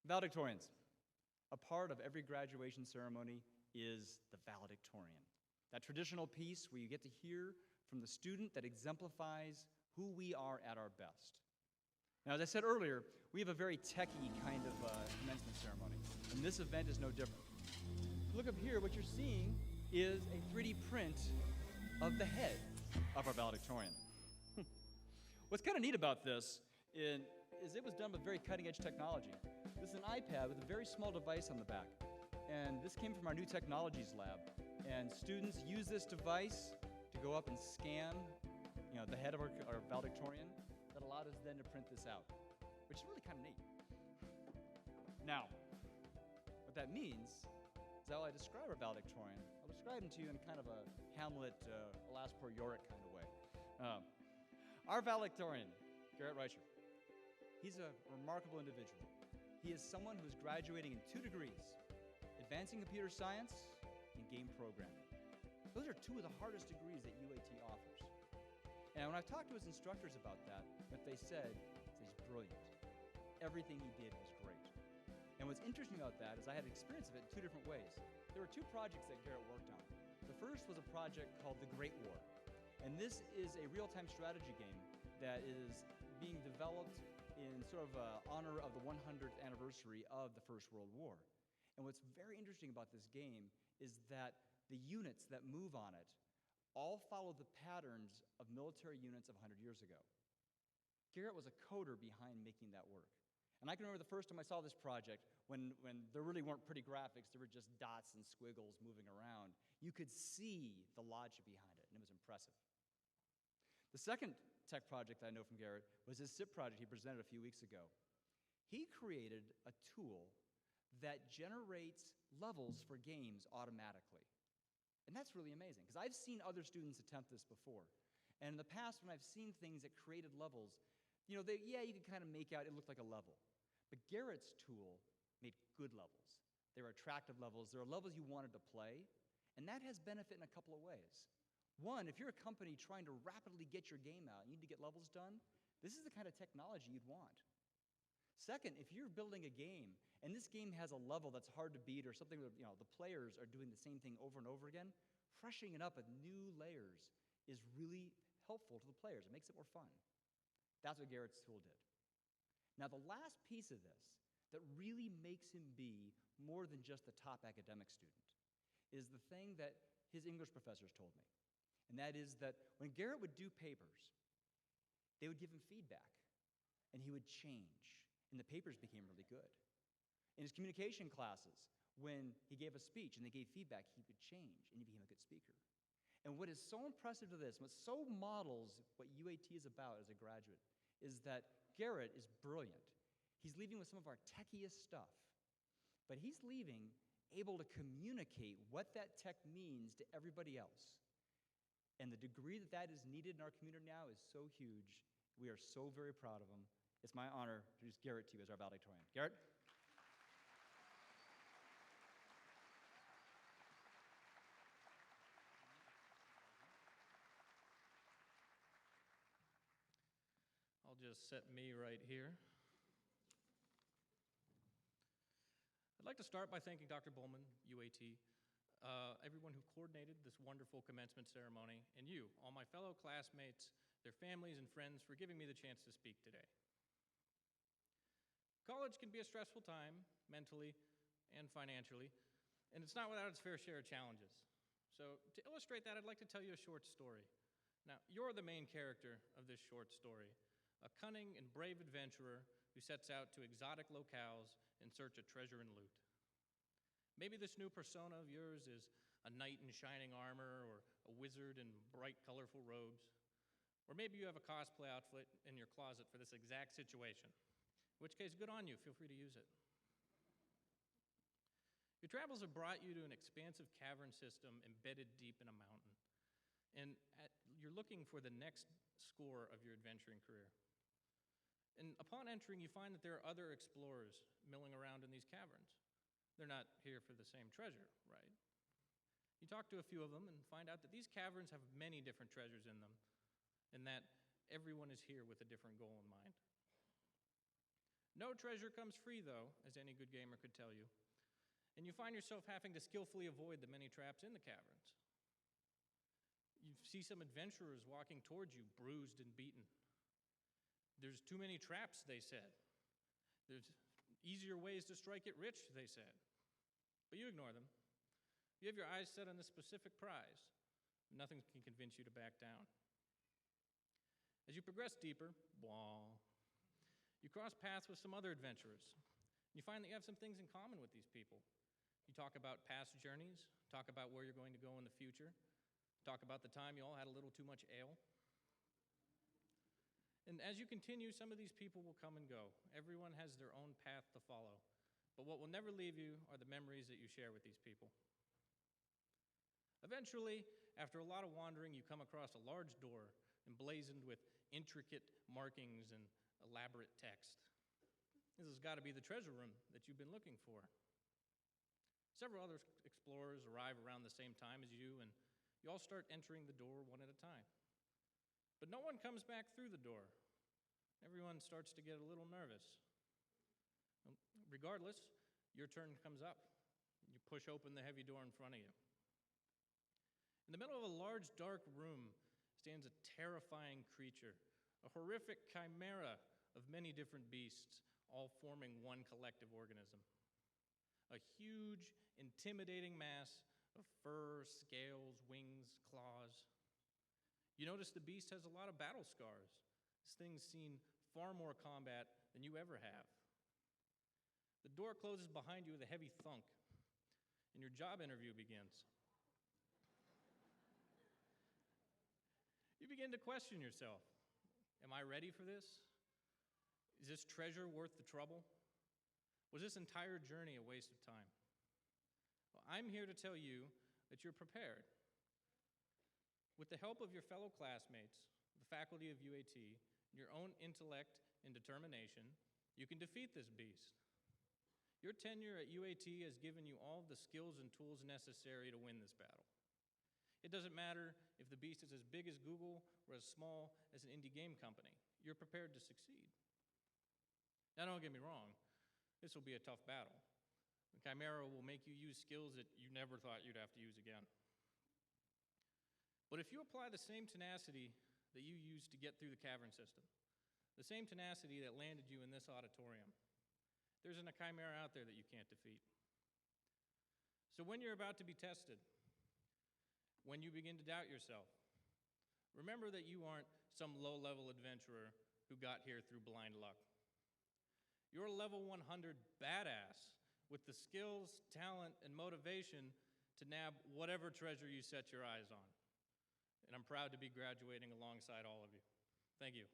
Valedictorians. A part of every graduation ceremony is the valedictorian. That traditional piece where you get to hear from the student that exemplifies who we are at our best. Now, as I said earlier, we have a very techie kind of commencement ceremony, and this event is no different. Look up here, what you're seeing is a 3D print of the head of our valedictorian. What's kind of neat about this is it was done with very cutting-edge technology. This is an iPad with a very small device on the back, and this came from our new technologies lab. And students use this device to go up and scan, the head of our valedictorian. That allowed us then to print this out, which is really kind of neat. Now, what that means is that while I describe our valedictorian, I'll describe him to you in kind of a Hamlet, alas poor Yorick kind of way. Our valedictorian, Garrett Reuscher, he's a remarkable individual. He is someone who's graduating in 2 degrees, advancing computer science and game programming. Those are 2 of the hardest degrees that UAT offers. And when I've talked to his instructors about that, what they said is he's brilliant. Everything he did was great. And what's interesting about that is I had experience of it in 2 different ways. There were 2 projects that Garrett worked on. The first was a project called The Great War. And this is a real-time strategy game that is being developed in sort of honor of the 100th anniversary of the First World War. And what's very interesting about this game is that the units that move on it all follow the patterns of military units of 100 years ago. Garrett was a coder behind making that work. And I can remember the first time I saw this project when there really weren't pretty graphics, there were just dots and squiggles moving around. You could see the logic behind it, and it was impressive. The second tech project that I know from Garrett was his SIP project he presented a few weeks ago. He created a tool that generates levels for games automatically. And that's really amazing, because I've seen other students attempt this before. And in the past, when I've seen things that created levels, you could kind of make out it looked like a level. But Garrett's tool made good levels. They were attractive levels. There are levels you wanted to play, and that has benefit in a couple of ways. One, if you're a company trying to rapidly get your game out, you need to get levels done, this is the kind of technology you'd want. Second, if you're building a game, and this game has a level that's hard to beat or something that the players are doing the same thing over and over again, freshening it up with new layers is really helpful to the players. It makes it more fun. That's what Garrett's tool did. Now, the last piece of this that really makes him be more than just a top academic student is the thing that his English professors told me. And that is that when Garrett would do papers, they would give him feedback, and he would change, and the papers became really good. In his communication classes, when he gave a speech and they gave feedback, he would change, and he became a good speaker. And what is so impressive to this, what so models what UAT is about as a graduate, is that Garrett is brilliant. He's leaving with some of our techiest stuff, but he's leaving able to communicate what that tech means to everybody else. And the degree that that is needed in our community now is so huge. We are so very proud of him. It's my honor to introduce Garrett to you as our valedictorian. Garrett? I'll just set me right here. I'd like to start by thanking Dr. Bowman, UAT, everyone who coordinated this wonderful commencement ceremony, and you, all my fellow classmates, their families and friends, for giving me the chance to speak today. College can be a stressful time, mentally and financially, and it's not without its fair share of challenges. So to illustrate that, I'd like to tell you a short story. Now, you're the main character of this short story, a cunning and brave adventurer who sets out to exotic locales in search of treasure and loot. Maybe this new persona of yours is a knight in shining armor or a wizard in bright, colorful robes. Or maybe you have a cosplay outfit in your closet for this exact situation, in which case, good on you, feel free to use it. Your travels have brought you to an expansive cavern system embedded deep in a mountain, and you're looking for the next score of your adventuring career. And upon entering, you find that there are other explorers milling around in these caverns. They're not here for the same treasure, right? You talk to a few of them and find out that these caverns have many different treasures in them, and that everyone is here with a different goal in mind. No treasure comes free, though, as any good gamer could tell you, and you find yourself having to skillfully avoid the many traps in the caverns. You see some adventurers walking towards you, bruised and beaten. There's too many traps, they said. There's easier ways to strike it rich, they said. But you ignore them. You have your eyes set on the specific prize. Nothing can convince you to back down. As you progress deeper, you cross paths with some other adventurers. You find that you have some things in common with these people. You talk about past journeys, talk about where you're going to go in the future, talk about the time you all had a little too much ale. And as you continue, some of these people will come and go. Everyone has their own path to follow. But what will never leave you are the memories that you share with these people. Eventually, after a lot of wandering, you come across a large door emblazoned with intricate markings and elaborate text. This has got to be the treasure room that you've been looking for. Several other explorers arrive around the same time as you, and you all start entering the door one at a time. But no one comes back through the door. Everyone starts to get a little nervous. Regardless, your turn comes up. You push open the heavy door in front of you. In the middle of a large, dark room stands a terrifying creature, a horrific chimera of many different beasts, all forming one collective organism. A huge, intimidating mass of fur, scales, wings, claws. You notice the beast has a lot of battle scars. This thing's seen far more combat than you ever have. The door closes behind you with a heavy thunk, and your job interview begins. You begin to question yourself. Am I ready for this? Is this treasure worth the trouble? Was this entire journey a waste of time? Well, I'm here to tell you that you're prepared. With the help of your fellow classmates, the faculty of UAT, and your own intellect and determination, you can defeat this beast. Your tenure at UAT has given you all the skills and tools necessary to win this battle. It doesn't matter if the beast is as big as Google or as small as an indie game company. You're prepared to succeed. Now, don't get me wrong. This will be a tough battle. The Chimera will make you use skills that you never thought you'd have to use again. But if you apply the same tenacity that you used to get through the cavern system, the same tenacity that landed you in this auditorium, there isn't a Chimera out there that you can't defeat. So when you're about to be tested, when you begin to doubt yourself, remember that you aren't some low-level adventurer who got here through blind luck. You're a level 100 badass with the skills, talent, and motivation to nab whatever treasure you set your eyes on. And I'm proud to be graduating alongside all of you. Thank you.